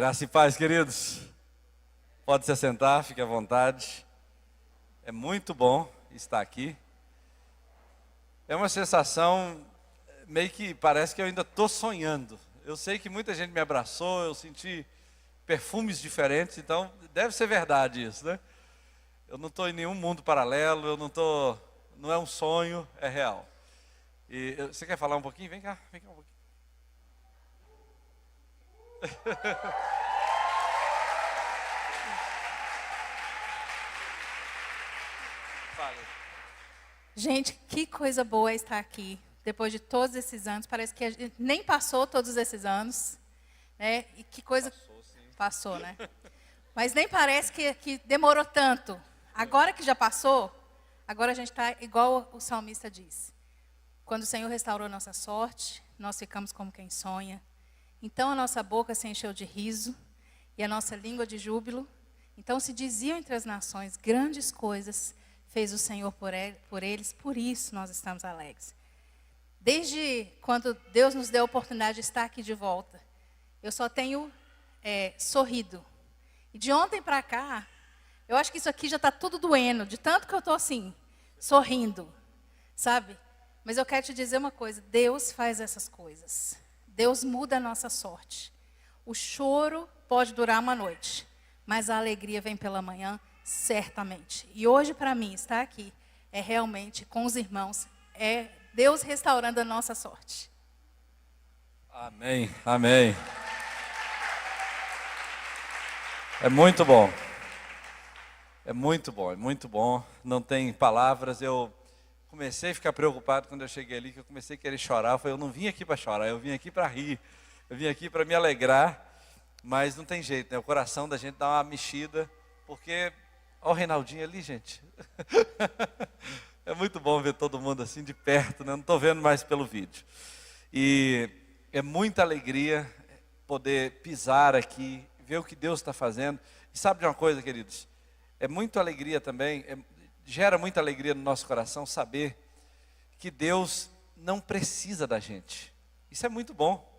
Graça e paz, queridos. Pode se assentar, fique à vontade. É muito bom estar aqui. É uma sensação meio que parece que eu ainda estou sonhando. Eu sei que muita gente me abraçou, eu senti perfumes diferentes, então deve ser verdade isso, né? Eu não estou em nenhum mundo paralelo, não é um sonho, é real. Você quer falar um pouquinho? Vem cá um pouquinho. Gente, que coisa boa estar aqui. Depois de todos esses anos, parece que a gente nem passou todos esses anos, né? E que coisa passou, né? Mas nem parece que demorou tanto. Agora que já passou, agora a gente está igual o salmista diz. Quando o Senhor restaurou nossa sorte, nós ficamos como quem sonha. Então a nossa boca se encheu de riso e a nossa língua de júbilo. Então se diziam entre as nações, grandes coisas fez o Senhor por eles, por isso nós estamos alegres. Desde quando Deus nos deu a oportunidade de estar aqui de volta, eu só tenho sorrido. E de ontem para cá, eu acho que isso aqui já está tudo doendo, de tanto que eu estou assim, sorrindo, sabe? Mas eu quero te dizer uma coisa, Deus faz essas coisas. Deus muda a nossa sorte. O choro pode durar uma noite, mas a alegria vem pela manhã, certamente. E hoje, para mim, estar aqui é realmente com os irmãos, é Deus restaurando a nossa sorte. Amém, amém. É muito bom. É muito bom, é muito bom. Não tem palavras. Eu comecei a ficar preocupado quando eu cheguei ali, que eu comecei a querer chorar. Eu falei, eu não vim aqui para chorar, eu vim aqui para rir. Eu vim aqui para me alegrar, mas não tem jeito, né? O coração da gente dá uma mexida, porque... Olha o Reinaldinho ali, gente. É muito bom ver todo mundo assim de perto, né? Não estou vendo mais pelo vídeo. E é muita alegria poder pisar aqui, ver o que Deus está fazendo. E sabe de uma coisa, queridos? É muita alegria também, gera muita alegria no nosso coração saber que Deus não precisa da gente. Isso é muito bom.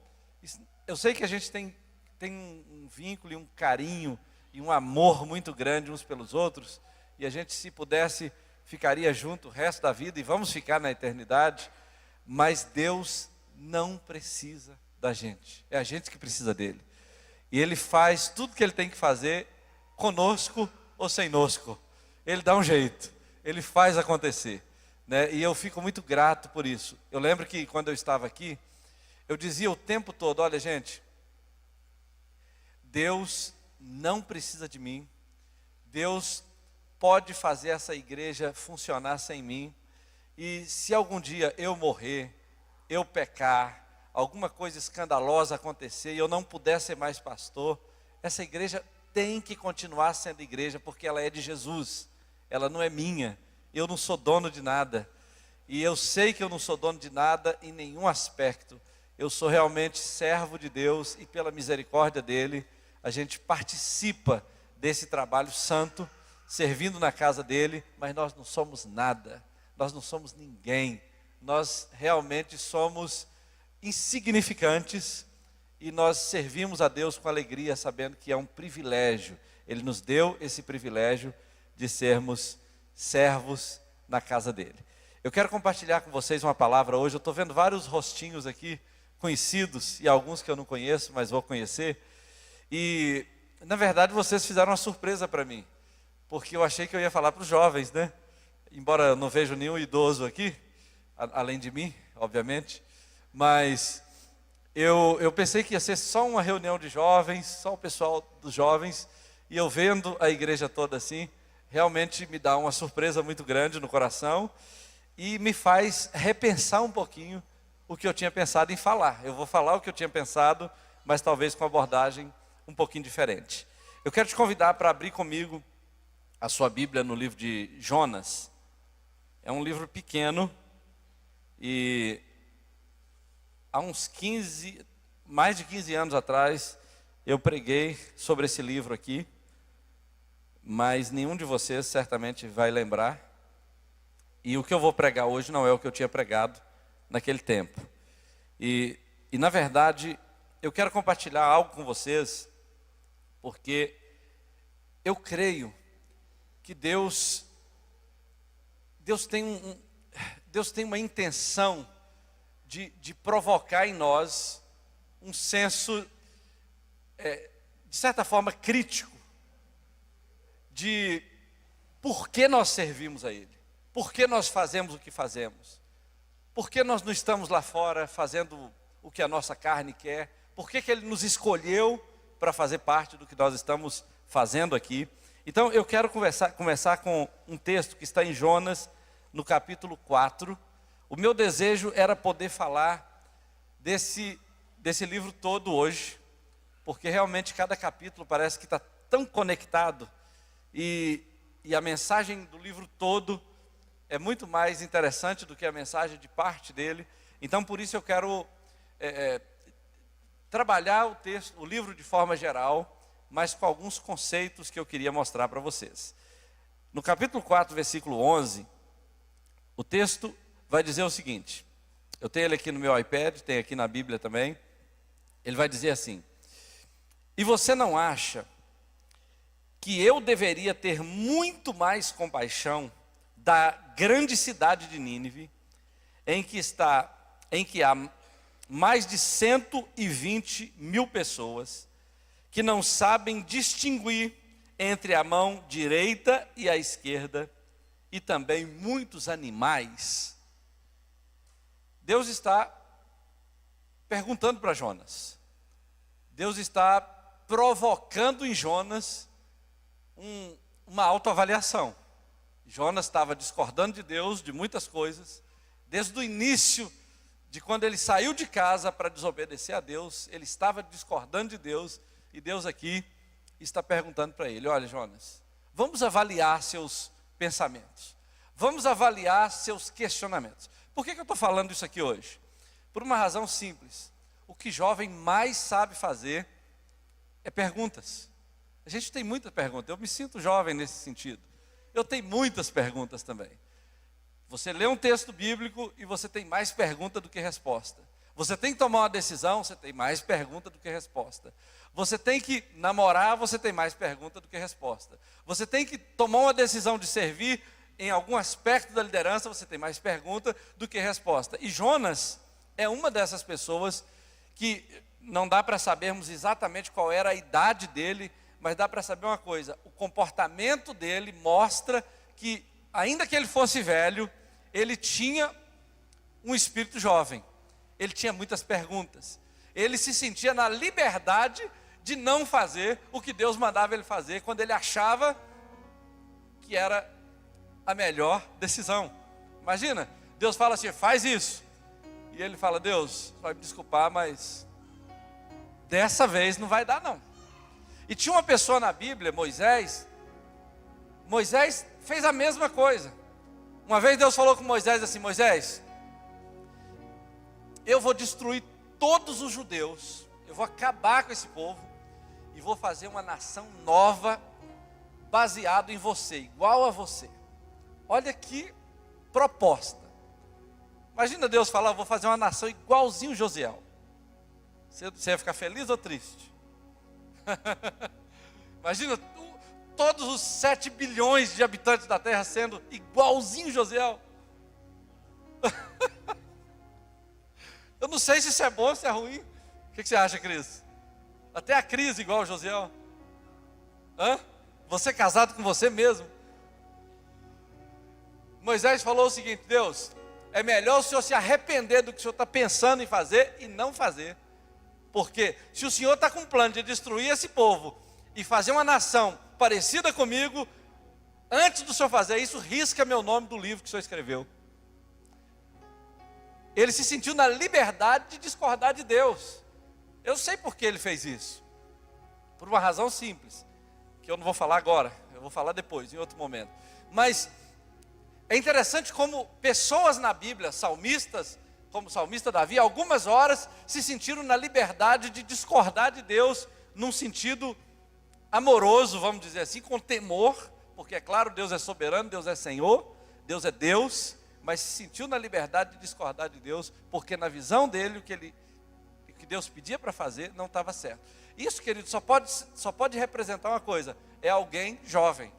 Eu sei que a gente tem um vínculo e um carinho e um amor muito grande uns pelos outros, e a gente, se pudesse, ficaria junto o resto da vida, e vamos ficar na eternidade, mas Deus não precisa da gente, é a gente que precisa dele, e Ele faz tudo que Ele tem que fazer, conosco ou sem nosco, Ele dá um jeito, Ele faz acontecer, né? E eu fico muito grato por isso. Eu lembro que quando eu estava aqui, eu dizia o tempo todo, olha gente, Deus não precisa de mim, Deus pode fazer essa igreja funcionar sem mim, e se algum dia eu morrer, eu pecar, alguma coisa escandalosa acontecer e eu não puder ser mais pastor, essa igreja tem que continuar sendo igreja, porque ela é de Jesus, ela não é minha, eu não sou dono de nada, e eu sei que eu não sou dono de nada em nenhum aspecto, eu sou realmente servo de Deus, e pela misericórdia dele, a gente participa desse trabalho santo, servindo na casa dele, mas nós não somos nada, nós não somos ninguém, nós realmente somos insignificantes, e nós servimos a Deus com alegria, sabendo que é um privilégio, Ele nos deu esse privilégio de sermos servos na casa dele. Eu quero compartilhar com vocês uma palavra hoje. Eu estou vendo vários rostinhos aqui, conhecidos, e alguns que eu não conheço, mas vou conhecer. E, na verdade, vocês fizeram uma surpresa para mim, porque eu achei que eu ia falar para os jovens, né? Embora eu não vejo nenhum idoso aqui, além de mim, obviamente, mas eu pensei que ia ser só uma reunião de jovens, só o pessoal dos jovens, e eu vendo a igreja toda assim, realmente me dá uma surpresa muito grande no coração, e me faz repensar um pouquinho o que eu tinha pensado em falar. Eu vou falar o que eu tinha pensado, mas talvez com abordagem um pouquinho diferente. Eu quero te convidar para abrir comigo a sua Bíblia no livro de Jonas. É um livro pequeno e há mais de 15 anos atrás, eu preguei sobre esse livro aqui, mas nenhum de vocês certamente vai lembrar. E o que eu vou pregar hoje não é o que eu tinha pregado naquele tempo. E na verdade, eu quero compartilhar algo com vocês porque eu creio que Deus tem uma intenção de provocar em nós um senso, de certa forma, crítico, de por que nós servimos a Ele, por que nós fazemos o que fazemos, por que nós não estamos lá fora fazendo o que a nossa carne quer, por que Ele nos escolheu para fazer parte do que nós estamos fazendo aqui. Então eu quero começar com um texto que está em Jonas, no capítulo 4. O meu desejo era poder falar desse livro todo hoje, porque realmente cada capítulo parece que está tão conectado, e a mensagem do livro todo é muito mais interessante do que a mensagem de parte dele. Então por isso eu quero trabalhar o livro de forma geral, mas com alguns conceitos que eu queria mostrar para vocês. No capítulo 4, versículo 11, o texto vai dizer o seguinte, eu tenho ele aqui no meu iPad, tem aqui na Bíblia também. Ele vai dizer assim: e você não acha que eu deveria ter muito mais compaixão da grande cidade de Nínive, em que há mais de 120 mil pessoas que não sabem distinguir entre a mão direita e a esquerda, e também muitos animais? Deus está perguntando para Jonas. Deus está provocando em Jonas uma autoavaliação. Jonas estava discordando de Deus de muitas coisas. Desde o início, de quando ele saiu de casa para desobedecer a Deus, ele estava discordando de Deus. E Deus aqui está perguntando para ele: olha, Jonas, vamos avaliar seus pensamentos. Vamos avaliar seus questionamentos. Por que eu estou falando isso aqui hoje? Por uma razão simples. O que jovem mais sabe fazer é perguntas. A gente tem muitas perguntas. Eu me sinto jovem nesse sentido. Eu tenho muitas perguntas também. Você lê um texto bíblico e você tem mais pergunta do que resposta. Você tem que tomar uma decisão, você tem mais pergunta do que resposta. Você tem que namorar, você tem mais pergunta do que resposta. Você tem que tomar uma decisão de servir em algum aspecto da liderança, você tem mais pergunta do que resposta. E Jonas é uma dessas pessoas que não dá para sabermos exatamente qual era a idade dele, mas dá para saber uma coisa: o comportamento dele mostra que, ainda que ele fosse velho, ele tinha um espírito jovem. Ele tinha muitas perguntas. Ele se sentia na liberdade de não fazer o que Deus mandava ele fazer, quando ele achava que era a melhor decisão. Imagina, Deus fala assim: faz isso. E ele fala: Deus, vai me desculpar, mas dessa vez não vai dar não. E tinha uma pessoa na Bíblia, Moisés. Moisés fez a mesma coisa. Uma vez Deus falou com Moisés assim: Moisés, eu vou destruir todos os judeus, eu vou acabar com esse povo e vou fazer uma nação nova, baseado em você, igual a você. Olha que proposta. Imagina Deus falar: vou fazer uma nação igualzinho Josiel. Você ia ficar feliz ou triste? Imagina todos os 7 bilhões de habitantes da terra sendo igualzinho Josiel. Eu não sei se isso é bom ou se é ruim. O que você acha, Cris? Até a Cris igual ao Josiel. Você casado com você mesmo. Moisés falou o seguinte: Deus, é melhor o Senhor se arrepender do que o Senhor está pensando em fazer e não fazer. Porque se o Senhor está com um plano de destruir esse povo e fazer uma nação parecida comigo, antes do Senhor fazer isso, risca meu nome do livro que o Senhor escreveu. Ele se sentiu na liberdade de discordar de Deus. Eu sei por que ele fez isso. Por uma razão simples, que eu não vou falar agora, eu vou falar depois, em outro momento. Mas é interessante como pessoas na Bíblia, salmistas, como o salmista Davi, algumas horas se sentiram na liberdade de discordar de Deus, num sentido amoroso, vamos dizer assim, com temor, porque é claro, Deus é soberano, Deus é Senhor, Deus é Deus, mas se sentiu na liberdade de discordar de Deus, porque na visão dele, o que Deus pedia para fazer não estava certo. Isso, querido, só pode representar uma coisa: é alguém jovem,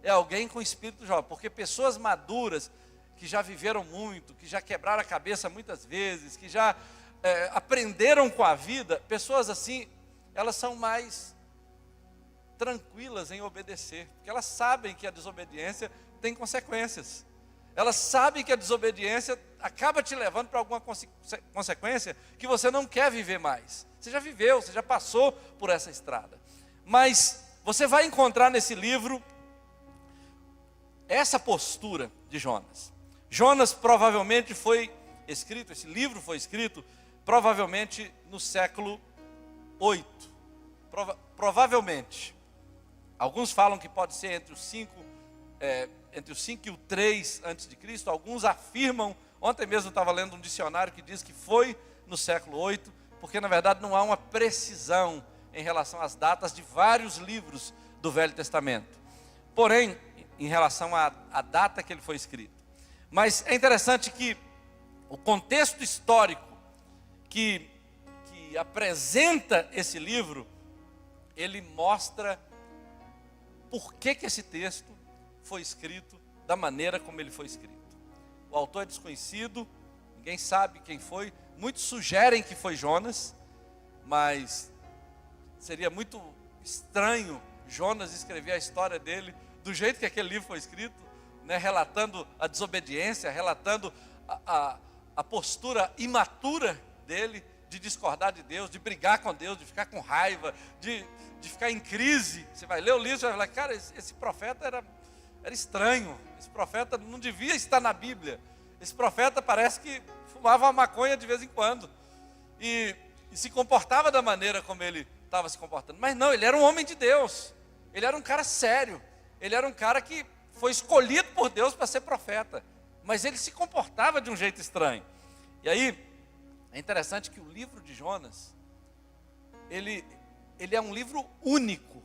é alguém com espírito jovem, porque pessoas maduras, que já viveram muito, que já quebraram a cabeça muitas vezes, que já aprenderam com a vida, pessoas assim, elas são mais tranquilas em obedecer, porque elas sabem que a desobediência tem consequências. Elas sabem que a desobediência acaba te levando para alguma consequência que você não quer viver mais. Você já viveu, você já passou por essa estrada. Mas você vai encontrar nesse livro essa postura de Jonas. Jonas provavelmente foi escrito, esse livro foi escrito provavelmente no século 8. Provavelmente. Alguns falam que pode ser entre os 5 e o 3 antes de Cristo. Alguns afirmam, ontem mesmo eu estava lendo um dicionário que diz que foi no século 8, porque na verdade não há uma precisão em relação às datas de vários livros do Velho Testamento. Porém, em relação à data que ele foi escrito. Mas é interessante que o contexto histórico que apresenta esse livro, ele mostra por que esse texto foi escrito da maneira como ele foi escrito. O autor é desconhecido, ninguém sabe quem foi. Muitos sugerem que foi Jonas, mas seria muito estranho Jonas escrever a história dele do jeito que aquele livro foi escrito, né, relatando a desobediência, relatando a postura imatura dele, de discordar de Deus, de brigar com Deus, de ficar com raiva, de ficar em crise. Você vai ler o livro e vai falar, cara, esse profeta era estranho, esse profeta não devia estar na Bíblia, esse profeta parece que fumava uma maconha de vez em quando, e se comportava da maneira como ele estava se comportando. Mas não, ele era um homem de Deus, ele era um cara sério, ele era um cara que foi escolhido por Deus para ser profeta, mas ele se comportava de um jeito estranho. E aí, é interessante que o livro de Jonas, ele é um livro único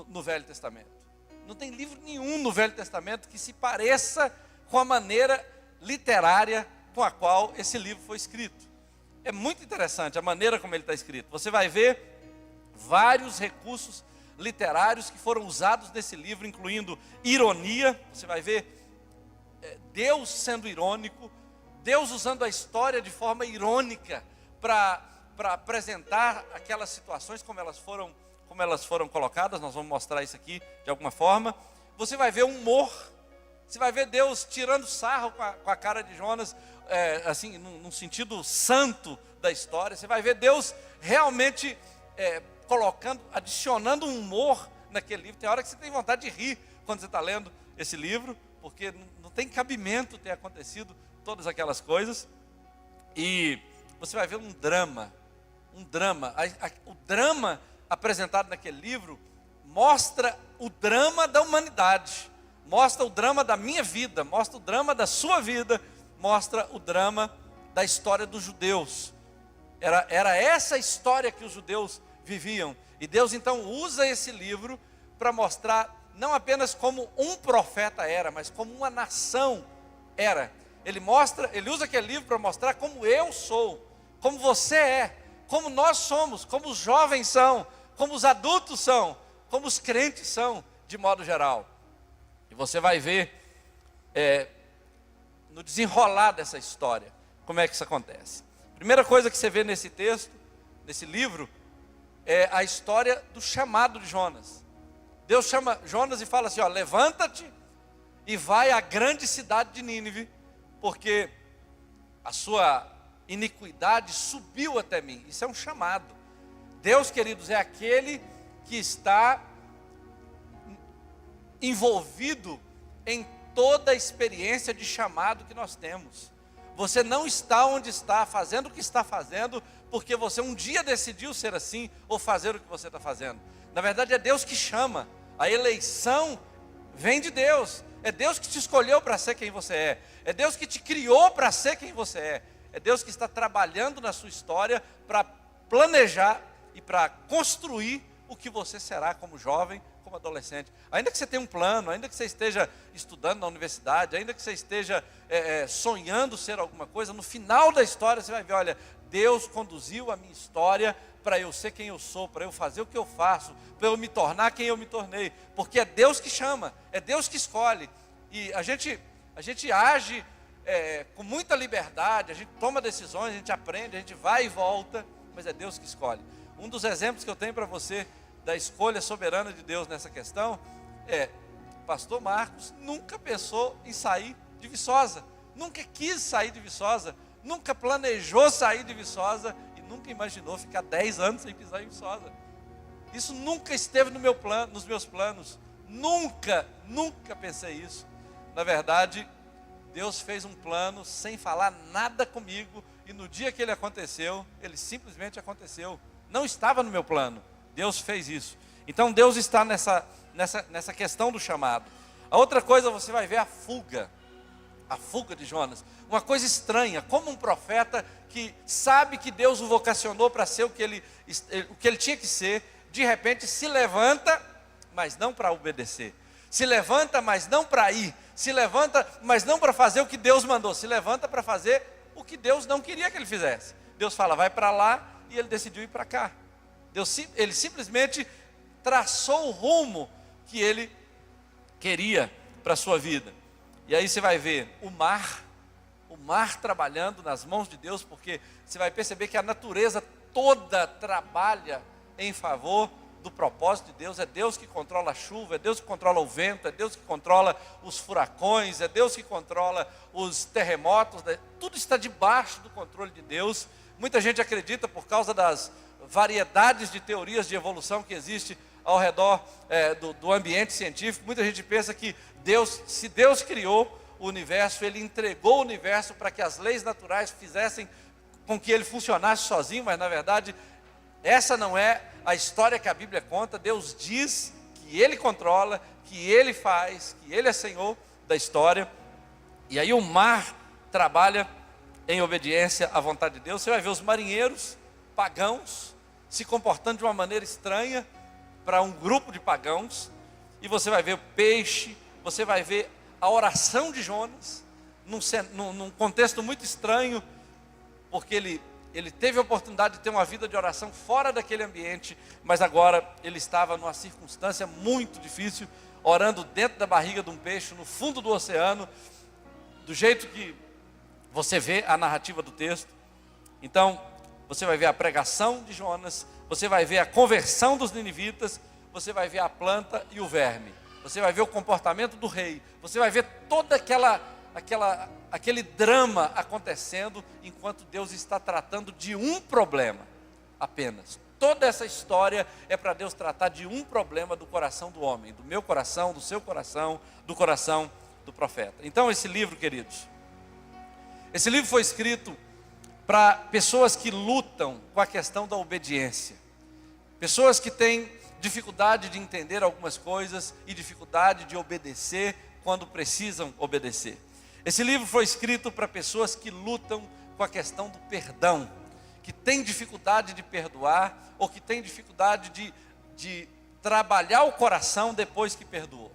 no Velho Testamento. Não tem livro nenhum no Velho Testamento que se pareça com a maneira literária com a qual esse livro foi escrito. É muito interessante a maneira como ele está escrito. Você vai ver vários recursos literários que foram usados nesse livro, incluindo ironia. Você vai ver Deus sendo irônico, Deus usando a história de forma irônica para apresentar aquelas situações como elas foram colocadas. Nós vamos mostrar isso aqui de alguma forma. Você vai ver humor, você vai ver Deus tirando sarro com a cara de Jonas, assim, num sentido santo da história. Você vai ver Deus realmente adicionando um humor naquele livro. Tem hora que você tem vontade de rir quando você está lendo esse livro, porque não tem cabimento ter acontecido todas aquelas coisas. E você vai ver um drama. O drama apresentado naquele livro mostra o drama da humanidade, mostra o drama da minha vida, mostra o drama da sua vida, mostra o drama da história dos judeus. Era essa história que os judeus viviam. E Deus então usa esse livro para mostrar não apenas como um profeta era, mas como uma nação era. Ele usa aquele livro para mostrar como eu sou, como você é, como nós somos, como os jovens são, como os adultos são, como os crentes são, de modo geral. E você vai ver no desenrolar dessa história como é que isso acontece. Primeira coisa que você vê nesse texto, nesse livro, é a história do chamado de Jonas. Deus chama Jonas e fala assim, levanta-te e vai à grande cidade de Nínive, porque a sua iniquidade subiu até mim. Isso é um chamado. Deus, queridos, é aquele que está envolvido em toda a experiência de chamado que nós temos. Você não está onde está, fazendo o que está fazendo, porque você um dia decidiu ser assim, ou fazer o que você está fazendo. Na verdade é Deus que chama. A eleição vem de Deus. É Deus que te escolheu para ser quem você é. É Deus que te criou para ser quem você é. É Deus que está trabalhando na sua história para planejar e para construir o que você será como jovem, como adolescente. Ainda que você tenha um plano, ainda que você esteja estudando na universidade, ainda que você esteja sonhando ser alguma coisa, no final da história você vai ver, olha, Deus conduziu a minha história para eu ser quem eu sou, para eu fazer o que eu faço, para eu me tornar quem eu me tornei, porque é Deus que chama, é Deus que escolhe, e a gente age com muita liberdade, a gente toma decisões, a gente aprende, a gente vai e volta, mas é Deus que escolhe. Um dos exemplos que eu tenho para você da escolha soberana de Deus nessa questão pastor Marcos nunca pensou em sair de Viçosa, nunca quis sair de Viçosa, nunca planejou sair de Viçosa e nunca imaginou ficar 10 anos sem pisar em Viçosa. Isso nunca esteve nos meus planos, nunca pensei isso. Na verdade, Deus fez um plano sem falar nada comigo, e no dia que ele aconteceu, ele simplesmente aconteceu. Não estava no meu plano, Deus fez isso. Então Deus está nessa questão do chamado. A outra coisa, você vai ver a fuga de Jonas. Uma coisa estranha, como um profeta que sabe que Deus o vocacionou para ser o que ele tinha que ser, de repente se levanta, mas não para obedecer. Se levanta, mas não para ir. Se levanta, mas não para fazer o que Deus mandou. Se levanta para fazer o que Deus não queria que ele fizesse. Deus fala, vai para lá, e ele decidiu ir para cá. Ele simplesmente traçou o rumo que ele queria para a sua vida. E aí você vai ver o mar trabalhando nas mãos de Deus, porque você vai perceber que a natureza toda trabalha em favor do propósito de Deus. É Deus que controla a chuva, é Deus que controla o vento, é Deus que controla os furacões, é Deus que controla os terremotos, tudo está debaixo do controle de Deus. Muita gente acredita, por causa das variedades de teorias de evolução que existe ao redor do ambiente científico, muita gente pensa que se Deus criou o universo, ele entregou o universo para que as leis naturais fizessem com que ele funcionasse sozinho, mas na verdade essa não é a história que a Bíblia conta. Deus diz que ele controla, que ele faz, que ele é Senhor da história. E aí o mar trabalha em obediência à vontade de Deus. Você vai ver os marinheiros pagãos se comportando de uma maneira estranha para um grupo de pagãos, e você vai ver o peixe, você vai ver a oração de Jonas, num contexto muito estranho, porque ele teve a oportunidade de ter uma vida de oração fora daquele ambiente, mas agora ele estava numa circunstância muito difícil, orando dentro da barriga de um peixe, no fundo do oceano, do jeito que você vê a narrativa do texto. Então, você vai ver a pregação de Jonas, você vai ver a conversão dos ninivitas, você vai ver a planta e o verme, você vai ver o comportamento do rei, você vai ver toda aquele drama acontecendo, enquanto Deus está tratando de um problema apenas. Toda essa história é para Deus tratar de um problema do coração do homem, do meu coração, do seu coração, do coração do profeta. Então esse livro, queridos, esse livro foi escrito para pessoas que lutam com a questão da obediência, pessoas que têm dificuldade de entender algumas coisas e dificuldade de obedecer quando precisam obedecer. Esse livro foi escrito para pessoas que lutam com a questão do perdão, que têm dificuldade de perdoar, ou que têm dificuldade de trabalhar o coração depois que perdoou.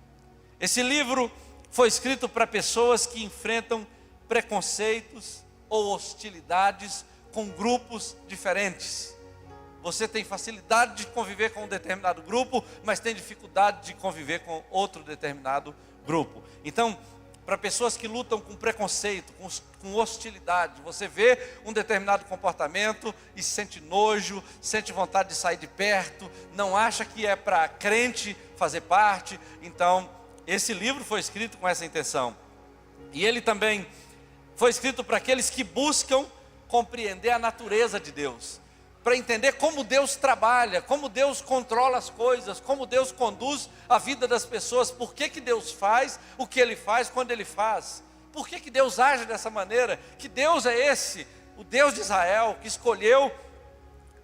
Esse livro foi escrito para pessoas que enfrentam preconceitos ou hostilidades com grupos diferentes. Você tem facilidade de conviver com um determinado grupo, mas tem dificuldade de conviver com outro determinado grupo. Então, para pessoas que lutam com preconceito, com hostilidade, você vê um determinado comportamento e sente nojo, sente vontade de sair de perto, não acha que é para crente fazer parte. Então, esse livro foi escrito com essa intenção. E ele também foi escrito para aqueles que buscam compreender a natureza de Deus, para entender como Deus trabalha, como Deus controla as coisas, como Deus conduz a vida das pessoas, por que Deus faz o que Ele faz quando Ele faz, por que Deus age dessa maneira, que Deus é esse, o Deus de Israel, que escolheu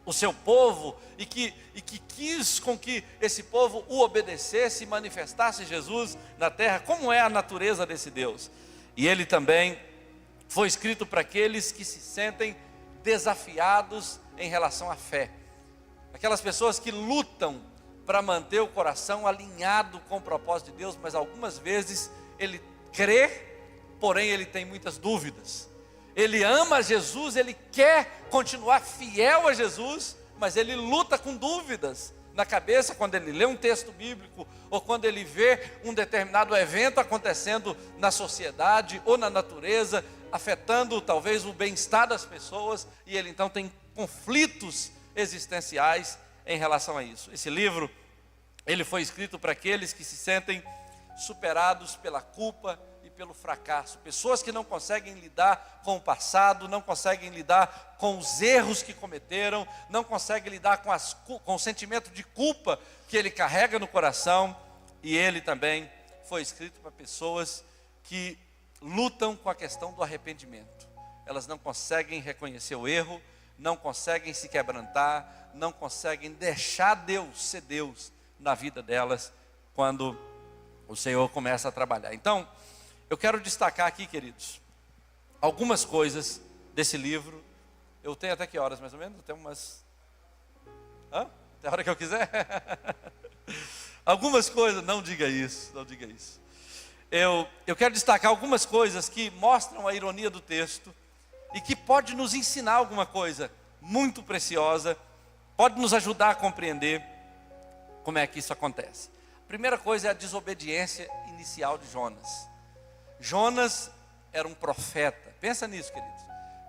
o seu povo e que quis com que esse povo o obedecesse e manifestasse Jesus na terra. Como é a natureza desse Deus? E ele também foi escrito para aqueles que se sentem desafiados em relação à fé, aquelas pessoas que lutam para manter o coração alinhado com o propósito de Deus, mas algumas vezes ele crê, porém ele tem muitas dúvidas. Ele ama Jesus, ele quer continuar fiel a Jesus, mas ele luta com dúvidas na cabeça quando ele lê um texto bíblico ou quando ele vê um determinado evento acontecendo na sociedade ou na natureza, afetando talvez o bem-estar das pessoas, e ele então tem conflitos existenciais em relação a isso. Esse livro, ele foi escrito para aqueles que se sentem superados pela culpa e pelo fracasso, pessoas que não conseguem lidar com o passado, não conseguem lidar com os erros que cometeram, não conseguem lidar com o sentimento de culpa que ele carrega no coração. E ele também foi escrito para pessoas que lutam com a questão do arrependimento. Elas não conseguem reconhecer o erro, não conseguem se quebrantar, não conseguem deixar Deus ser Deus na vida delas quando o Senhor começa a trabalhar. Então, eu quero destacar aqui, queridos, algumas coisas desse livro. Eu tenho até que horas, mais ou menos? Eu tenho umas... Até a hora que eu quiser? Algumas coisas, não diga isso, não diga isso. Eu quero destacar algumas coisas que mostram a ironia do texto e que pode nos ensinar alguma coisa muito preciosa, pode nos ajudar a compreender como é que isso acontece. A primeira coisa é a desobediência inicial de Jonas. Jonas era um profeta. Pensa nisso, queridos.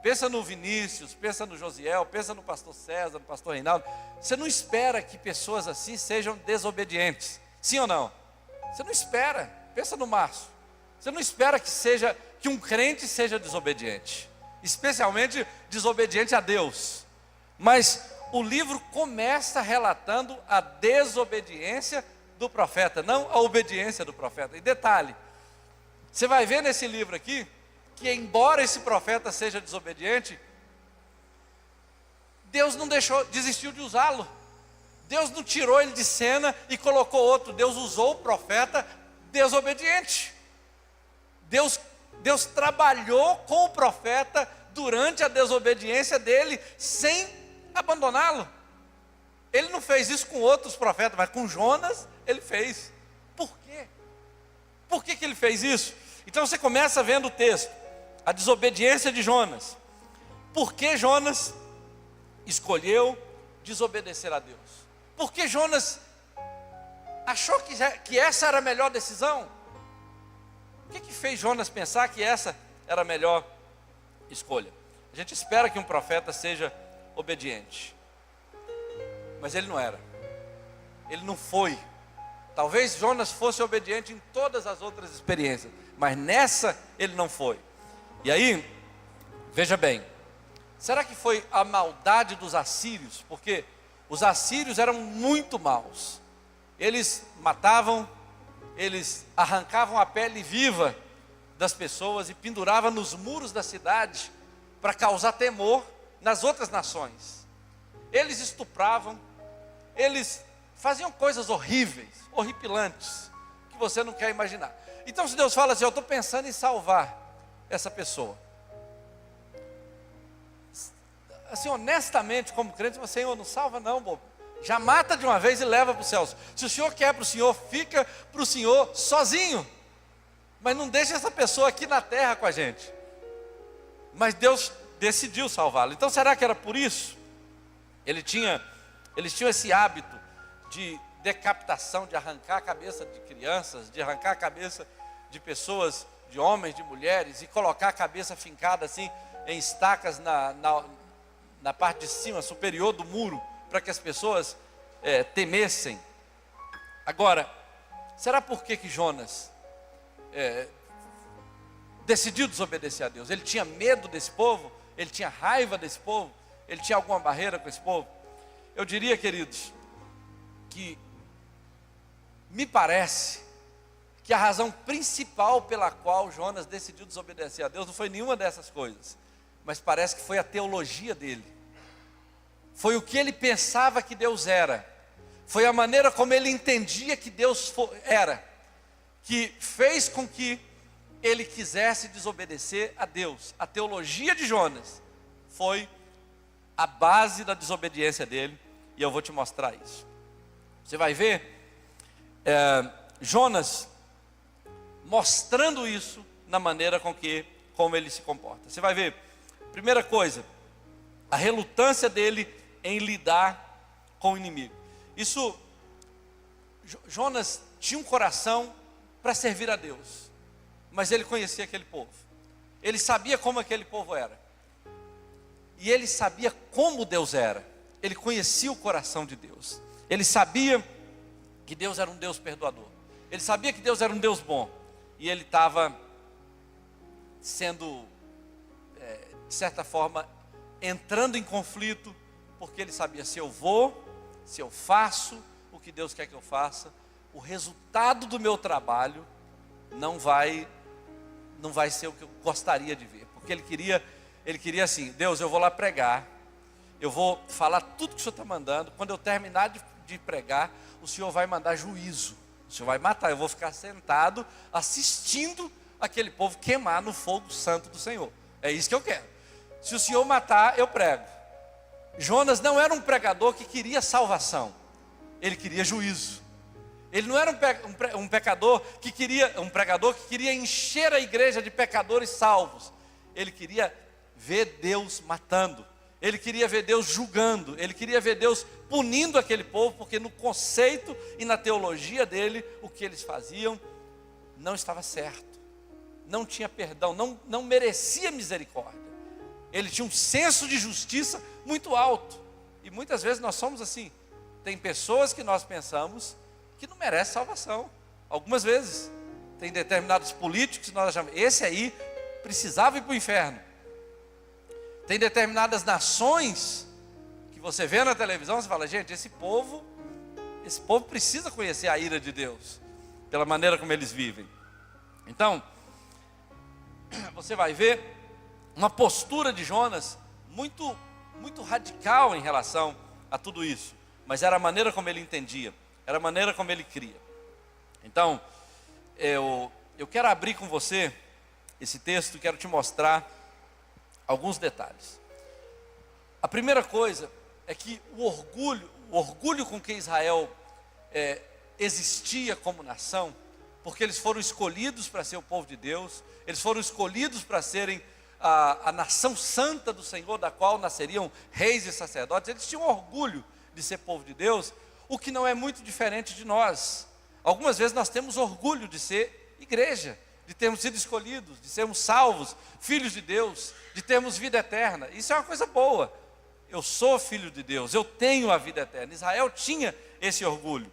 Pensa no Vinícius, pensa no Josiel, pensa no pastor César, no pastor Reinaldo. Você não espera que pessoas assim sejam desobedientes. Sim ou não? Você não espera. Pensa no Márcio. Você não espera que um crente seja desobediente. Especialmente desobediente a Deus. Mas o livro começa relatando a desobediência do profeta, não a obediência do profeta. E detalhe, você vai ver nesse livro aqui, que embora esse profeta seja desobediente, Deus não desistiu de usá-lo. Deus não tirou ele de cena e colocou outro. Deus usou o profeta desobediente. Deus trabalhou com o profeta durante a desobediência dele, sem abandoná-lo. Ele não fez isso com outros profetas, mas com Jonas ele fez. Por quê? Por que ele fez isso? Então você começa vendo o texto, a desobediência de Jonas. Por que Jonas escolheu desobedecer a Deus? Por que Jonas achou que essa era a melhor decisão? O que fez Jonas pensar que essa era a melhor escolha? A gente espera que um profeta seja obediente, mas ele não era. Ele não foi. Talvez Jonas fosse obediente em todas as outras experiências, mas nessa ele não foi. E aí, veja bem, será que foi a maldade dos assírios? Porque os assírios eram muito maus. Eles matavam, eles arrancavam a pele viva das pessoas e penduravam nos muros da cidade para causar temor nas outras nações. Eles estupravam, eles faziam coisas horríveis, horripilantes, que você não quer imaginar. Então se Deus fala assim, eu estou pensando em salvar essa pessoa, assim honestamente como crente, você, Senhor, não salva não, bobo. Já mata de uma vez e leva para os céus. Se o Senhor quer para o Senhor, fica para o Senhor sozinho, mas não deixa essa pessoa aqui na terra com a gente. Mas Deus decidiu salvá-lo. Então será que era por isso? Eles tinham esse hábito de decapitação, de arrancar a cabeça de crianças, de arrancar a cabeça de pessoas, de homens, de mulheres, e colocar a cabeça fincada assim em estacas na parte de cima, superior do muro, para que as pessoas temessem. Agora, será por que Jonas decidiu desobedecer a Deus? Ele tinha medo desse povo? Ele tinha raiva desse povo? Ele tinha alguma barreira com esse povo? Eu diria, queridos, que me parece que a razão principal pela qual Jonas decidiu desobedecer a Deus não foi nenhuma dessas coisas, mas parece que foi a teologia dele. Foi o que ele pensava que Deus era, foi a maneira como ele entendia que Deus era, que fez com que ele quisesse desobedecer a Deus. A teologia de Jonas foi a base da desobediência dele, e eu vou te mostrar isso. Você vai ver Jonas mostrando isso na maneira como ele se comporta. Você vai ver, primeira coisa, a relutância dele em lidar com o inimigo. Jonas tinha um coração para servir a Deus, mas ele conhecia aquele povo, ele sabia como aquele povo era, e ele sabia como Deus era, ele conhecia o coração de Deus, ele sabia que Deus era um Deus perdoador, ele sabia que Deus era um Deus bom, e ele estava sendo, de certa forma, entrando em conflito, porque ele sabia, se eu faço o que Deus quer que eu faça, o resultado do meu trabalho não vai ser o que eu gostaria de ver, porque ele queria assim, Deus, eu vou lá pregar, eu vou falar tudo que o Senhor está mandando, quando eu terminar de pregar, o Senhor vai mandar juízo, o Senhor vai matar, eu vou ficar sentado, assistindo aquele povo queimar no fogo santo do Senhor, é isso que eu quero, se o Senhor matar, eu prego. Jonas não era um pregador que queria salvação, ele queria juízo. Ele não era um pregador que queria encher a igreja de pecadores salvos. Ele queria ver Deus matando, ele queria ver Deus julgando, ele queria ver Deus punindo aquele povo, porque no conceito e na teologia dele, o que eles faziam não estava certo, não tinha perdão, não merecia misericórdia. Ele tinha um senso de justiça muito alto, e muitas vezes nós somos assim. Tem pessoas que nós pensamos que não merecem salvação, algumas vezes. Tem determinados políticos que nós achamos, esse aí precisava ir para o inferno. Tem determinadas nações que você vê na televisão, você fala, gente, esse povo precisa conhecer a ira de Deus, pela maneira como eles vivem. Então, você vai ver uma postura de Jonas muito, muito radical em relação a tudo isso, mas era a maneira como ele entendia, era a maneira como ele cria. Então, eu quero abrir com você esse texto, quero te mostrar alguns detalhes. A primeira coisa é que o orgulho com que Israel existia como nação, porque eles foram escolhidos para ser o povo de Deus, eles foram escolhidos para serem a nação santa do Senhor, da qual nasceriam reis e sacerdotes. Eles tinham orgulho de ser povo de Deus, o que não é muito diferente de nós. Algumas vezes nós temos orgulho de ser igreja, de termos sido escolhidos, de sermos salvos, filhos de Deus, de termos vida eterna. Isso é uma coisa boa. Eu sou filho de Deus, eu tenho a vida eterna. Israel tinha esse orgulho.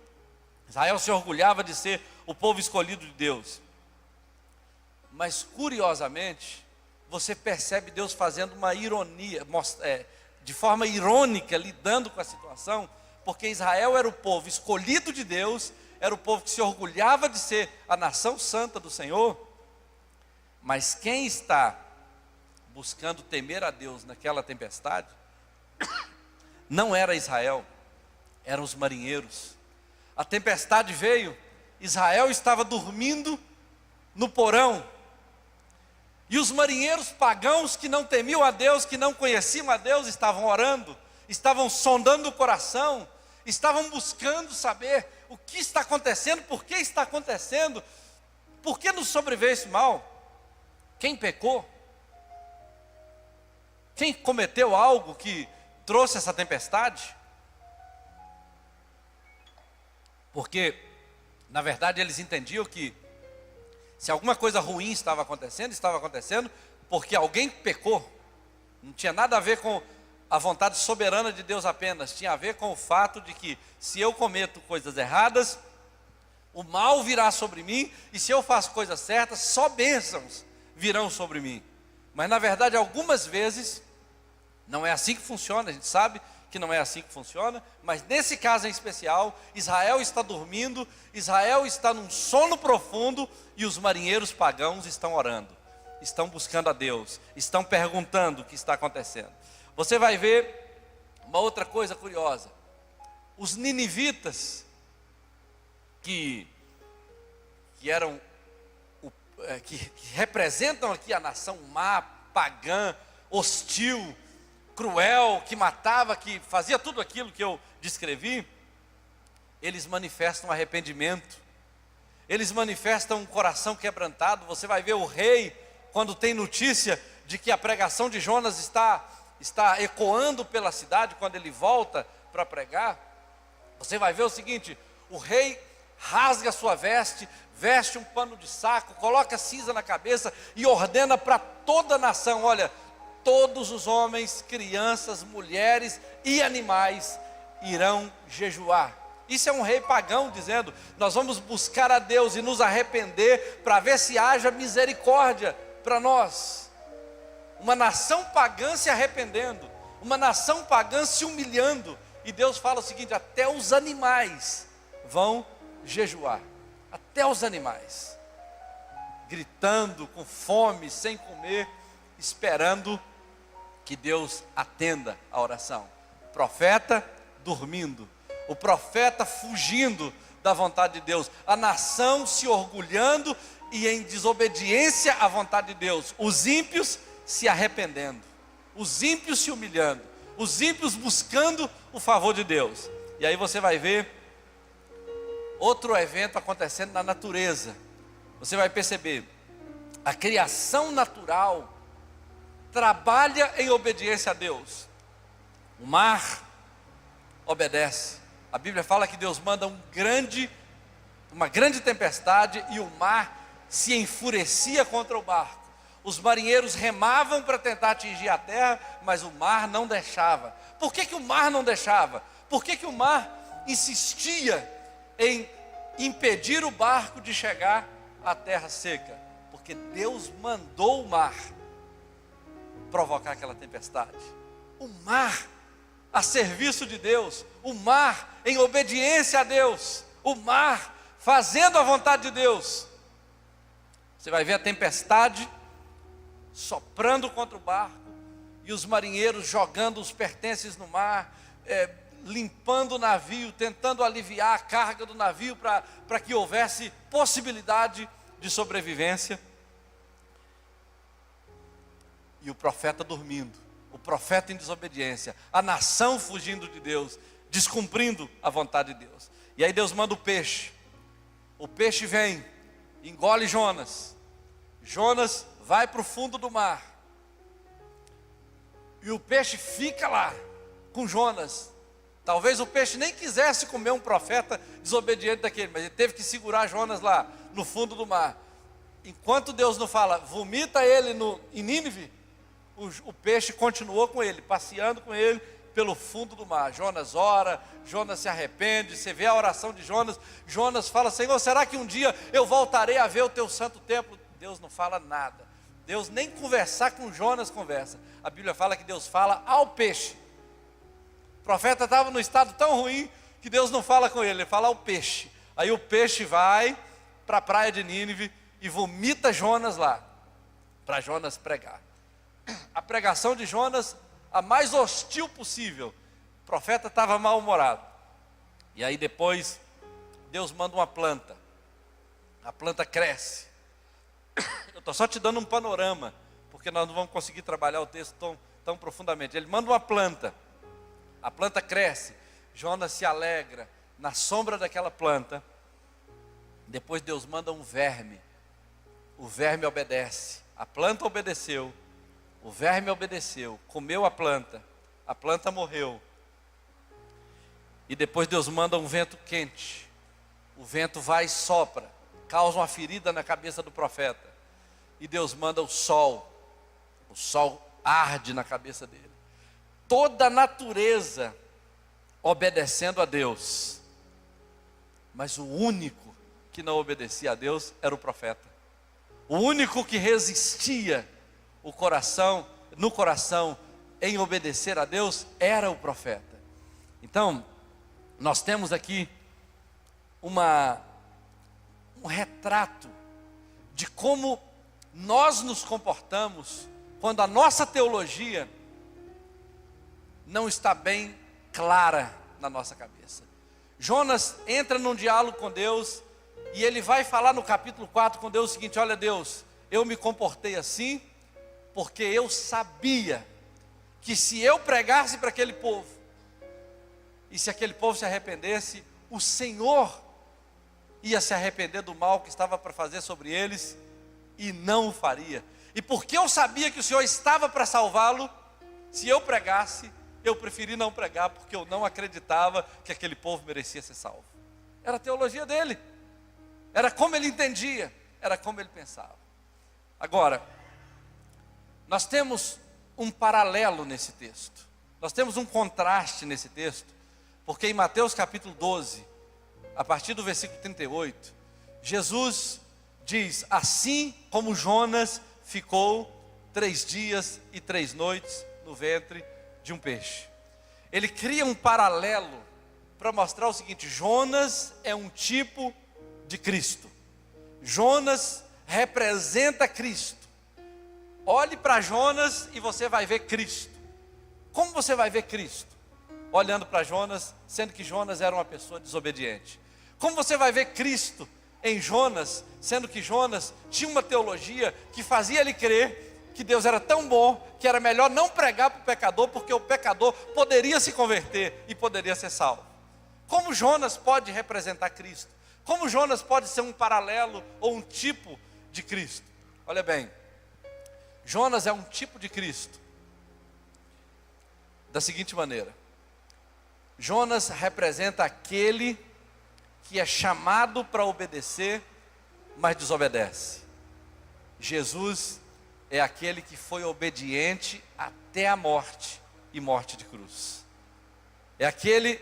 Israel se orgulhava de ser o povo escolhido de Deus. Mas curiosamente, você percebe Deus fazendo uma ironia, de forma irônica, lidando com a situação, porque Israel era o povo escolhido de Deus, era o povo que se orgulhava de ser a nação santa do Senhor, mas quem está buscando temer a Deus naquela tempestade, não era Israel, eram os marinheiros. A tempestade veio, Israel estava dormindo no porão, e os marinheiros pagãos que não temiam a Deus, que não conheciam a Deus, estavam orando, estavam sondando o coração, estavam buscando saber o que está acontecendo, por que está acontecendo, por que nos sobreveio esse mal, quem pecou, quem cometeu algo que trouxe essa tempestade. Porque, na verdade, eles entendiam que se alguma coisa ruim estava acontecendo porque alguém pecou. Não tinha nada a ver com a vontade soberana de Deus apenas, tinha a ver com o fato de que se eu cometo coisas erradas, o mal virá sobre mim, e se eu faço coisas certas, só bênçãos virão sobre mim. Mas na verdade, algumas vezes, não é assim que funciona, a gente sabe que não é assim que funciona, mas nesse caso em especial, Israel está dormindo, Israel está num sono profundo, e os marinheiros pagãos estão orando, estão buscando a Deus, estão perguntando o que está acontecendo. Você vai ver uma outra coisa curiosa, os ninivitas, que representam aqui a nação má, pagã, hostil, cruel, que matava, que fazia tudo aquilo que eu descrevi, eles manifestam arrependimento, eles manifestam um coração quebrantado. Você vai ver o rei, quando tem notícia de que a pregação de Jonas está está ecoando pela cidade, quando ele volta para pregar, você vai ver o seguinte: o rei rasga a sua veste, veste um pano de saco, coloca cinza na cabeça e ordena para toda a nação: olha, todos os homens, crianças, mulheres e animais irão jejuar. Isso é um rei pagão dizendo: nós vamos buscar a Deus e nos arrepender para ver se haja misericórdia para nós. Uma nação pagã se arrependendo, uma nação pagã se humilhando, e Deus fala o seguinte: até os animais vão jejuar, até os animais, gritando, com fome, sem comer, esperando que Deus atenda a oração. O profeta dormindo, o profeta fugindo da vontade de Deus, a nação se orgulhando e em desobediência à vontade de Deus, os ímpios se arrependendo, os ímpios se humilhando, os ímpios buscando o favor de Deus. E aí você vai ver outro evento acontecendo na natureza. Você vai perceber, a criação natural trabalha em obediência a Deus. O mar obedece. A Bíblia fala que Deus manda uma grande tempestade e o mar se enfurecia contra o barco. Os marinheiros remavam para tentar atingir a terra, mas o mar não deixava. Por que o mar não deixava? Por que o mar insistia em impedir o barco de chegar à terra seca? Porque Deus mandou o mar provocar aquela tempestade. O mar a serviço de Deus, o mar em obediência a Deus, o mar fazendo a vontade de Deus. Você vai ver a tempestade soprando contra o barco, e os marinheiros jogando os pertences no mar, limpando o navio, tentando aliviar a carga do navio para que houvesse possibilidade de sobrevivência. E o profeta dormindo, o profeta em desobediência, a nação fugindo de Deus, descumprindo a vontade de Deus. E aí Deus manda o peixe vem, engole Jonas. Jonas vai para o fundo do mar, e o peixe fica lá com Jonas. Talvez o peixe nem quisesse comer um profeta desobediente daquele, mas ele teve que segurar Jonas lá no fundo do mar. Enquanto Deus não fala, vomita ele em Nínive, o peixe continuou com ele, passeando com ele pelo fundo do mar. Jonas ora, Jonas se arrepende, você vê a oração de Jonas. Jonas fala: Senhor, será que um dia eu voltarei a ver o teu santo templo? Deus não fala nada. Deus nem conversar com Jonas conversa. A Bíblia fala que Deus fala ao peixe. O profeta estava num estado tão ruim que Deus não fala com ele fala ao peixe. Aí o peixe vai para a praia de Nínive e vomita Jonas lá, para Jonas pregar. A pregação de Jonas, a mais hostil possível. O profeta estava mal-humorado. E aí depois Deus manda uma planta. A planta cresce. Eu estou só te dando um panorama, porque nós não vamos conseguir trabalhar o texto tão profundamente. Ele manda uma planta, a planta cresce, Jonas se alegra na sombra daquela planta. Depois Deus manda um verme, o verme obedece, a planta obedeceu, o verme obedeceu, comeu a planta morreu. E depois Deus manda um vento quente, o vento vai e sopra, causa uma ferida na cabeça do profeta. E Deus manda o sol arde na cabeça dele. Toda a natureza obedecendo a Deus, mas o único que não obedecia a Deus era o profeta. O único que resistia no coração em obedecer a Deus era o profeta. Então, nós temos aqui um retrato de como nós nos comportamos quando a nossa teologia não está bem clara na nossa cabeça. Jonas entra num diálogo com Deus e ele vai falar no capítulo 4 com Deus o seguinte: olha Deus, eu me comportei assim porque eu sabia que se eu pregasse para aquele povo, e se aquele povo se arrependesse, o Senhor ia se arrepender do mal que estava para fazer sobre eles, e não o faria. E porque eu sabia que o Senhor estava para salvá-lo, Se eu pregasse, eu preferi não pregar, porque eu não acreditava que aquele povo merecia ser salvo. Era a teologia dele, era como ele entendia, era como ele pensava. Agora, nós temos um paralelo nesse texto, nós temos um contraste nesse texto, porque em Mateus capítulo 12, a partir do versículo 38, Jesus diz: assim como Jonas ficou 3 dias e 3 noites no ventre de um peixe. Ele cria um paralelo para mostrar o seguinte: Jonas é um tipo de Cristo. Jonas representa Cristo. Olhe para Jonas e você vai ver Cristo. Como você vai ver Cristo? Olhando para Jonas, sendo que Jonas era uma pessoa desobediente. Como você vai ver Cristo em Jonas, sendo que Jonas tinha uma teologia que fazia ele crer que Deus era tão bom, que era melhor não pregar para o pecador, porque o pecador poderia se converter e poderia ser salvo. Como Jonas pode representar Cristo? Como Jonas pode ser um paralelo ou um tipo de Cristo? Olha bem, Jonas é um tipo de Cristo da seguinte maneira: Jonas representa aquele que é chamado para obedecer, mas desobedece. Jesus é aquele que foi obediente até a morte, e morte de cruz. É aquele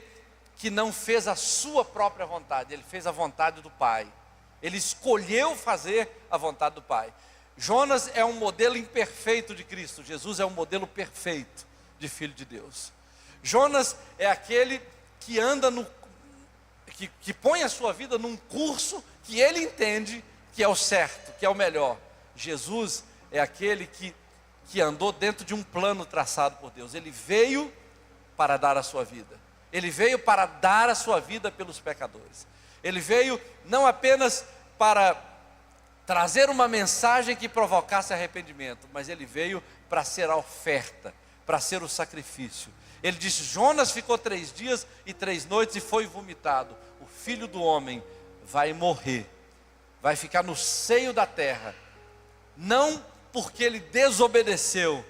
que não fez a sua própria vontade, ele fez a vontade do Pai. Ele escolheu fazer a vontade do Pai. Jonas é um modelo imperfeito de Cristo, Jesus é um modelo perfeito de Filho de Deus. Jonas é aquele que anda que põe a sua vida num curso que ele entende que é o certo, que é o melhor. Jesus é aquele que andou dentro de um plano traçado por Deus. Ele veio para dar a sua vida. Ele veio para dar a sua vida pelos pecadores. Ele veio não apenas para trazer uma mensagem que provocasse arrependimento, mas ele veio para ser a oferta, para ser o sacrifício. Ele disse: Jonas ficou 3 dias e 3 noites e foi vomitado. O Filho do Homem vai morrer, vai ficar no seio da terra, não porque ele desobedeceu,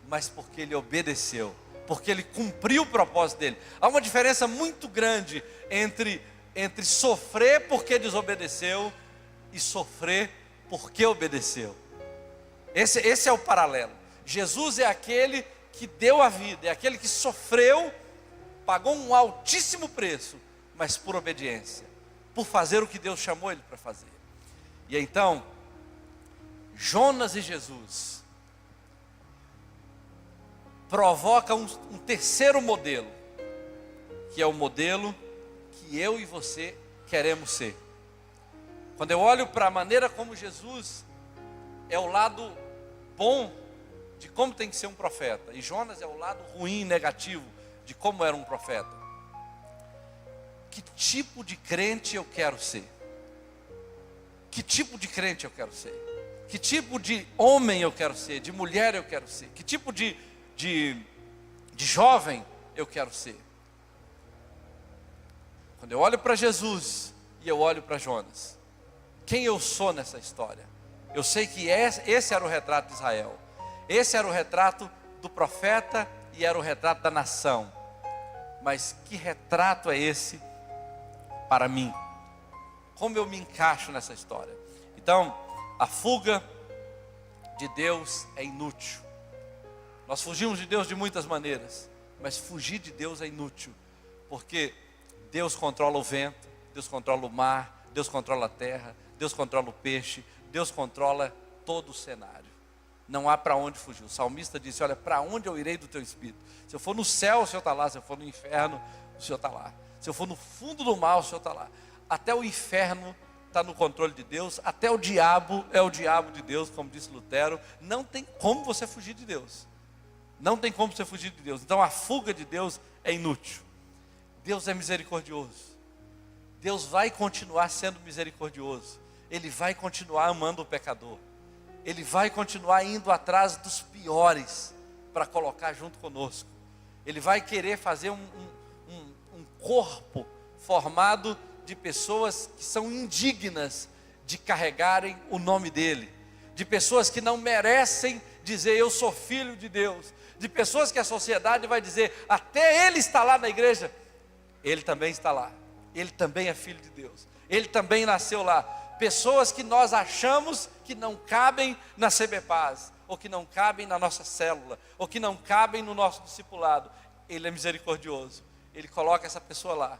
mas porque ele obedeceu, porque ele cumpriu o propósito dele. Há uma diferença muito grande entre sofrer porque desobedeceu e sofrer porque obedeceu. Esse é o paralelo. Jesus é aquele que deu a vida, é aquele que sofreu, pagou um altíssimo preço, mas por obediência, por fazer o que Deus chamou ele para fazer. E então, Jonas e Jesus provocam um terceiro modelo, que é o modelo que eu e você queremos ser. Quando eu olho para a maneira como Jesus é o lado bom de como tem que ser um profeta, e Jonas é o lado ruim, negativo de como era um profeta, que tipo de crente eu quero ser? Que tipo de crente eu quero ser? Que tipo de homem eu quero ser? De mulher eu quero ser? Que tipo de jovem eu quero ser? Quando eu olho para Jesus e eu olho para Jonas, quem eu sou nessa história? Eu sei que esse era o retrato de Israel. Esse era o retrato do profeta e era o retrato da nação. Mas que retrato é esse para mim? Como eu me encaixo nessa história? Então, a fuga de Deus é inútil. Nós fugimos de Deus de muitas maneiras, mas fugir de Deus é inútil, porque Deus controla o vento, Deus controla o mar, Deus controla a terra, Deus controla o peixe, Deus controla todo o cenário. Não há para onde fugir. O salmista disse: olha, para onde eu irei do teu espírito? Se eu for no céu, o Senhor está lá. Se eu for no inferno, o Senhor está lá. Se eu for no fundo do mar, o Senhor está lá. Até o inferno está no controle de Deus. Até o diabo é o diabo de Deus, como disse Lutero. Não tem como você fugir de Deus. Não tem como você fugir de Deus. Então a fuga de Deus é inútil. Deus é misericordioso. Deus vai continuar sendo misericordioso. Ele vai continuar amando o pecador. Ele vai continuar indo atrás dos piores para colocar junto conosco. Ele vai querer fazer um corpo formado de pessoas que são indignas de carregarem o nome dele, de pessoas que não merecem dizer eu sou filho de Deus, de pessoas que a sociedade vai dizer, até ele está lá na igreja. Ele também está lá, ele também é filho de Deus, ele também nasceu lá. Pessoas que nós achamos que não cabem na CBPaz, ou que não cabem na nossa célula, ou que não cabem no nosso discipulado. Ele é misericordioso, ele coloca essa pessoa lá,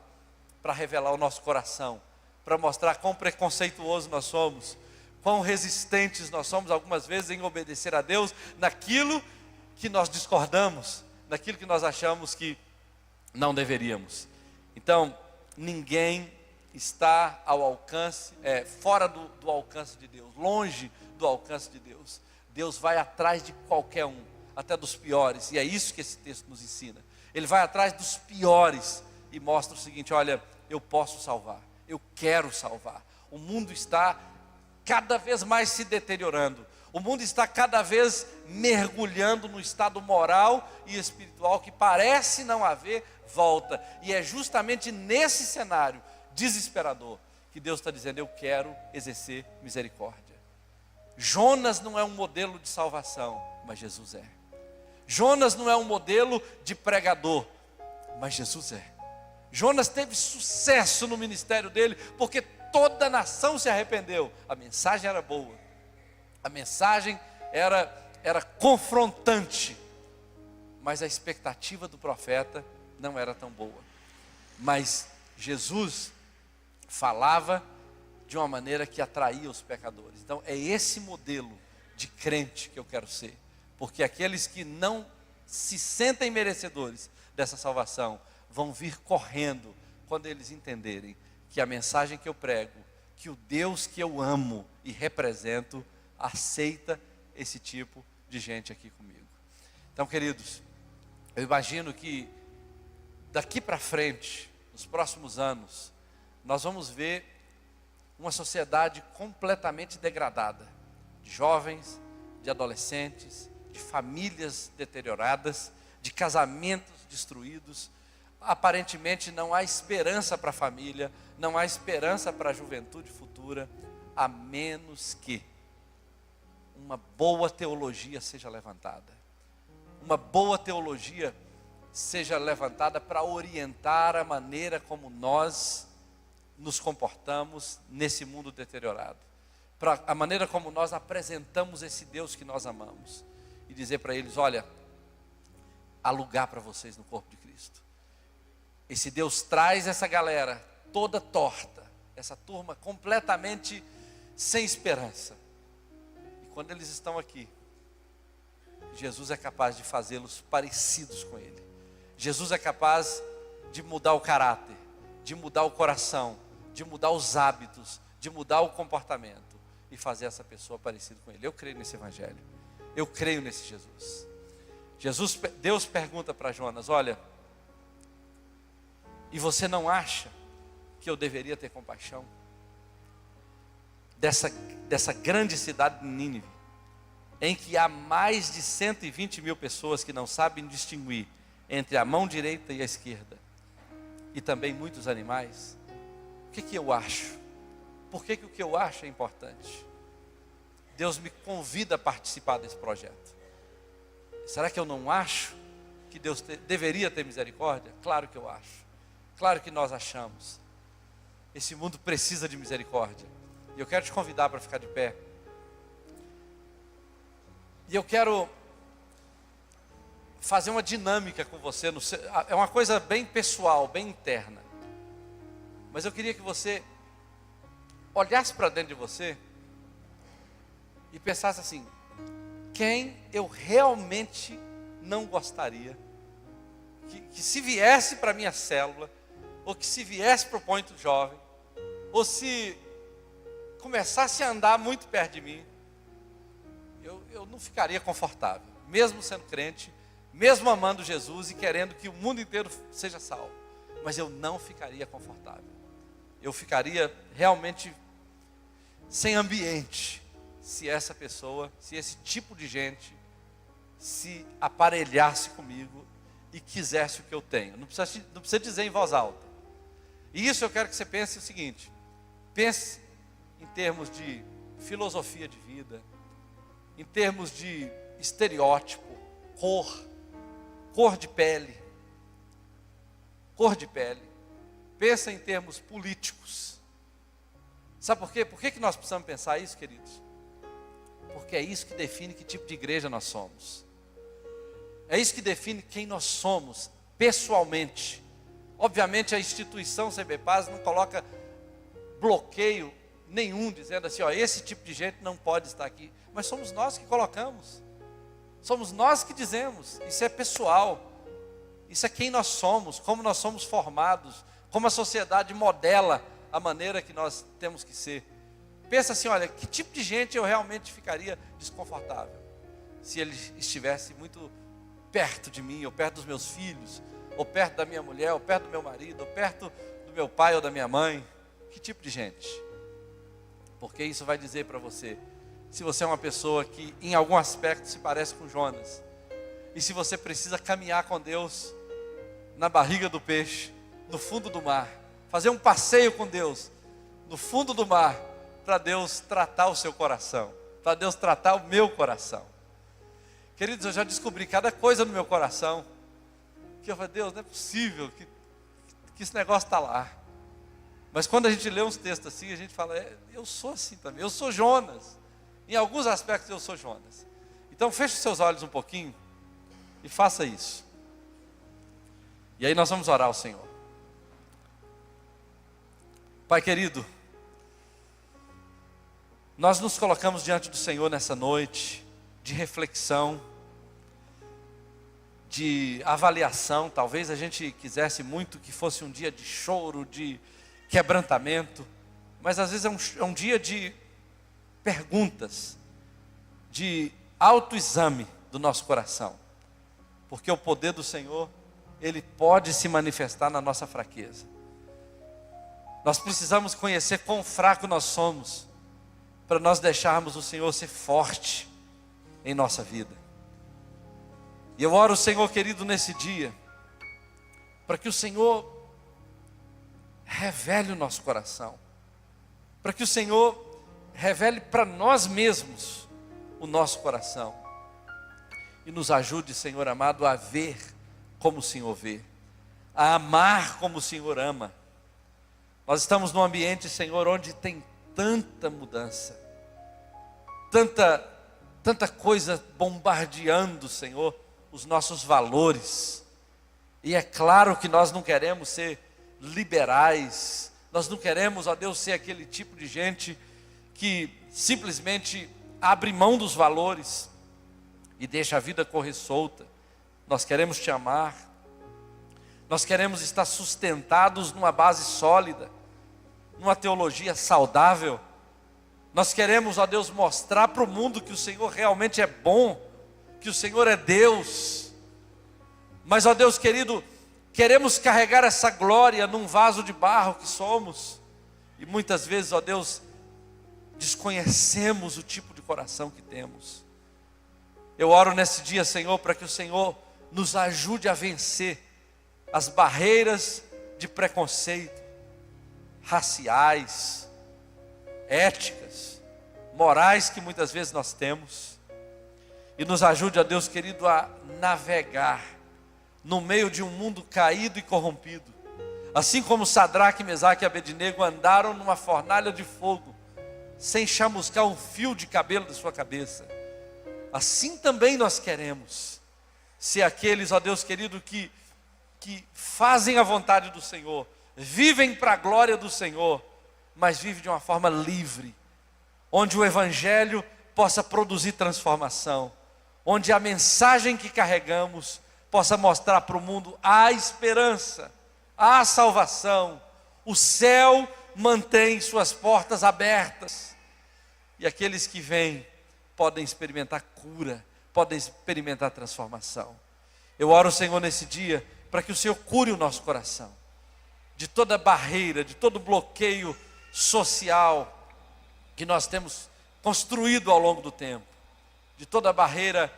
para revelar o nosso coração, para mostrar quão preconceituoso nós somos, quão resistentes nós somos algumas vezes em obedecer a Deus, naquilo que nós discordamos, naquilo que nós achamos que não deveríamos. Então, ninguém está ao alcance, fora do alcance de Deus, longe do alcance de Deus. Deus vai atrás de qualquer um, até dos piores, e é isso que esse texto nos ensina. Ele vai atrás dos piores e mostra o seguinte: olha, eu posso salvar, eu quero salvar. O mundo está cada vez mais se deteriorando, o mundo está cada vez mergulhando no estado moral e espiritual que parece não haver volta, e é justamente nesse cenário desesperador que Deus está dizendo: eu quero exercer misericórdia. Jonas não é um modelo de salvação, mas Jesus é. Jonas não é um modelo de pregador, mas Jesus é. Jonas teve sucesso no ministério dele, porque toda a nação se arrependeu. A mensagem era boa, a mensagem era confrontante, mas a expectativa do profeta não era tão boa. Mas Jesus falava de uma maneira que atraía os pecadores. Então é esse modelo de crente que eu quero ser, porque aqueles que não se sentem merecedores dessa salvação vão vir correndo quando eles entenderem que a mensagem que eu prego, que o Deus que eu amo e represento, aceita esse tipo de gente aqui comigo. Então, queridos, eu imagino que daqui para frente, nos próximos anos, nós vamos ver uma sociedade completamente degradada, de jovens, de adolescentes, de famílias deterioradas, de casamentos destruídos. Aparentemente não há esperança para a família, não há esperança para a juventude futura, a menos que uma boa teologia seja levantada. Uma boa teologia seja levantada para orientar a maneira como nós nos comportamos nesse mundo deteriorado, para a maneira como nós apresentamos esse Deus que nós amamos, e dizer para eles: olha, há lugar para vocês no corpo de Cristo. Esse Deus traz essa galera toda torta, essa turma completamente sem esperança, e quando eles estão aqui, Jesus é capaz de fazê-los parecidos com Ele. Jesus é capaz de mudar o caráter, de mudar o coração, de mudar os hábitos, de mudar o comportamento e fazer essa pessoa parecida com Ele. Eu creio nesse Evangelho, eu creio nesse Jesus. Deus pergunta para Jonas: olha, e você não acha que eu deveria ter compaixão dessa grande cidade de Nínive, em que há mais de 120 mil pessoas que não sabem distinguir entre a mão direita e a esquerda, e também muitos animais? O que eu acho? Por que o que eu acho é importante? Deus me convida a participar desse projeto. Será que eu não acho que Deus deveria ter misericórdia? Claro que eu acho. Claro que nós achamos. Esse mundo precisa de misericórdia. E eu quero te convidar para ficar de pé. E eu quero fazer uma dinâmica com você. É uma coisa bem pessoal, bem interna. Mas eu queria que você olhasse para dentro de você e pensasse assim: quem eu realmente não gostaria que se viesse para a minha célula, ou que se viesse para o Ponto Jovem, ou se começasse a andar muito perto de mim, eu não ficaria confortável, mesmo sendo crente, mesmo amando Jesus e querendo que o mundo inteiro seja salvo, mas eu não ficaria confortável. Eu ficaria realmente sem ambiente se essa pessoa, se esse tipo de gente se aparelhasse comigo e quisesse o que eu tenho. Não precisa dizer em voz alta. E isso eu quero que você pense o seguinte: pense em termos de filosofia de vida, em termos de estereótipo, cor, cor de pele. Cor de pele. Pensa em termos políticos. Sabe por quê? Por que nós precisamos pensar isso, queridos? Porque é isso que define que tipo de igreja nós somos. É isso que define quem nós somos, pessoalmente. Obviamente a instituição CBPAS não coloca bloqueio nenhum, dizendo assim, ó, esse tipo de gente não pode estar aqui. Mas somos nós que colocamos. Somos nós que dizemos. Isso é pessoal. Isso é quem nós somos, como nós somos formados, como a sociedade modela a maneira que nós temos que ser. Pensa assim, olha, que tipo de gente eu realmente ficaria desconfortável se ele estivesse muito perto de mim, ou perto dos meus filhos, ou perto da minha mulher, ou perto do meu marido, ou perto do meu pai ou da minha mãe. Que tipo de gente? Porque isso vai dizer para você se você é uma pessoa que em algum aspecto se parece com Jonas, e se você precisa caminhar com Deus na barriga do peixe, no fundo do mar, fazer um passeio com Deus no fundo do mar, para Deus tratar o seu coração, para Deus tratar o meu coração. Queridos, eu já descobri cada coisa no meu coração, que eu falei, Deus, não é possível que esse negócio está lá. Mas quando a gente lê uns textos assim, a gente fala, eu sou assim também, eu sou Jonas. Em alguns aspectos eu sou Jonas. Então feche os seus olhos um pouquinho e faça isso. E aí nós vamos orar ao Senhor. Pai querido, nós nos colocamos diante do Senhor nessa noite de reflexão, de avaliação. Talvez a gente quisesse muito que fosse um dia de choro, de quebrantamento, mas às vezes é um dia de perguntas, de autoexame do nosso coração, porque o poder do Senhor, Ele pode se manifestar na nossa fraqueza. Nós precisamos conhecer quão fraco nós somos, para nós deixarmos o Senhor ser forte em nossa vida. E eu oro, Senhor querido, nesse dia, para que o Senhor revele o nosso coração, para que o Senhor revele para nós mesmos o nosso coração, e nos ajude, Senhor amado, a ver como o Senhor vê, a amar como o Senhor ama. Nós estamos num ambiente, Senhor, onde tem tanta mudança, tanta coisa bombardeando, Senhor, os nossos valores. E é claro que nós não queremos ser liberais, nós não queremos, ó Deus, ser aquele tipo de gente que simplesmente abre mão dos valores e deixa a vida correr solta. Nós queremos te amar, nós queremos estar sustentados numa base sólida, numa teologia saudável. Nós queremos, ó Deus, mostrar para o mundo que o Senhor realmente é bom, que o Senhor é Deus. Mas, ó Deus querido, queremos carregar essa glória num vaso de barro que somos. E muitas vezes, ó Deus, desconhecemos o tipo de coração que temos. Eu oro nesse dia, Senhor, para que o Senhor nos ajude a vencer as barreiras de preconceito, raciais, éticas, morais que muitas vezes nós temos. E nos ajude, ó Deus querido, a navegar no meio de um mundo caído e corrompido. Assim como Sadraque, Mesaque e Abednego andaram numa fornalha de fogo, sem chamuscar um fio de cabelo da sua cabeça, assim também nós queremos ser aqueles, ó Deus querido, que fazem a vontade do Senhor, vivem para a glória do Senhor, mas vivem de uma forma livre, onde o Evangelho possa produzir transformação, onde a mensagem que carregamos possa mostrar para o mundo a esperança, a salvação. O céu mantém suas portas abertas, e aqueles que vêm podem experimentar cura, podem experimentar transformação. Eu oro, Senhor, nesse dia, para que o Senhor cure o nosso coração, de toda barreira, de todo bloqueio social que nós temos construído ao longo do tempo, de toda barreira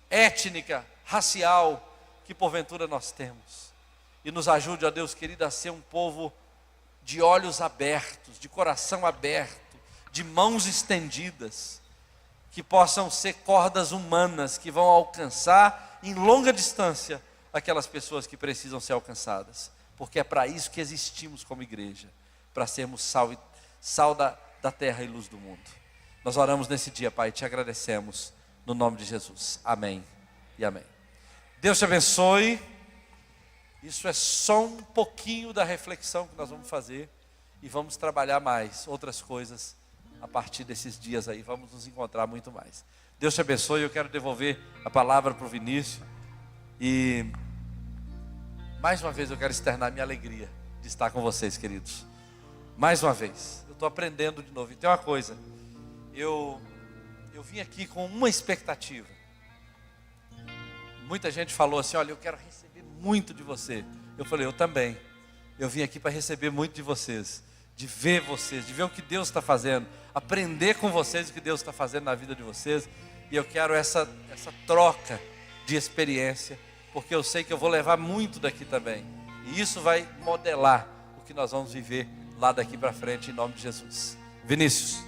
étnica, racial, que porventura nós temos. E nos ajude, ó Deus querido, a ser um povo de olhos abertos, de coração aberto, de mãos estendidas, que possam ser cordas humanas que vão alcançar em longa distância aquelas pessoas que precisam ser alcançadas. Porque é para isso que existimos como igreja, para sermos sal da terra e luz do mundo. Nós oramos nesse dia, Pai, te agradecemos no nome de Jesus. Amém e amém. Deus te abençoe. Isso é só um pouquinho da reflexão que nós vamos fazer e vamos trabalhar mais outras coisas a partir desses dias aí. Vamos nos encontrar muito mais. Deus te abençoe. Eu quero devolver a palavra para o Vinícius e mais uma vez eu quero externar minha alegria de estar com vocês, queridos. Mais uma vez, eu estou aprendendo de novo. E tem uma coisa, eu vim aqui com uma expectativa. Muita gente falou assim, olha, eu quero receber muito de você. Eu falei, eu também. Eu vim aqui para receber muito de vocês, de ver vocês, de ver o que Deus está fazendo, aprender com vocês o que Deus está fazendo na vida de vocês. E eu quero essa troca de experiência, porque eu sei que eu vou levar muito daqui também. E isso vai modelar o que nós vamos viver lá daqui para frente, em nome de Jesus. Vinícius.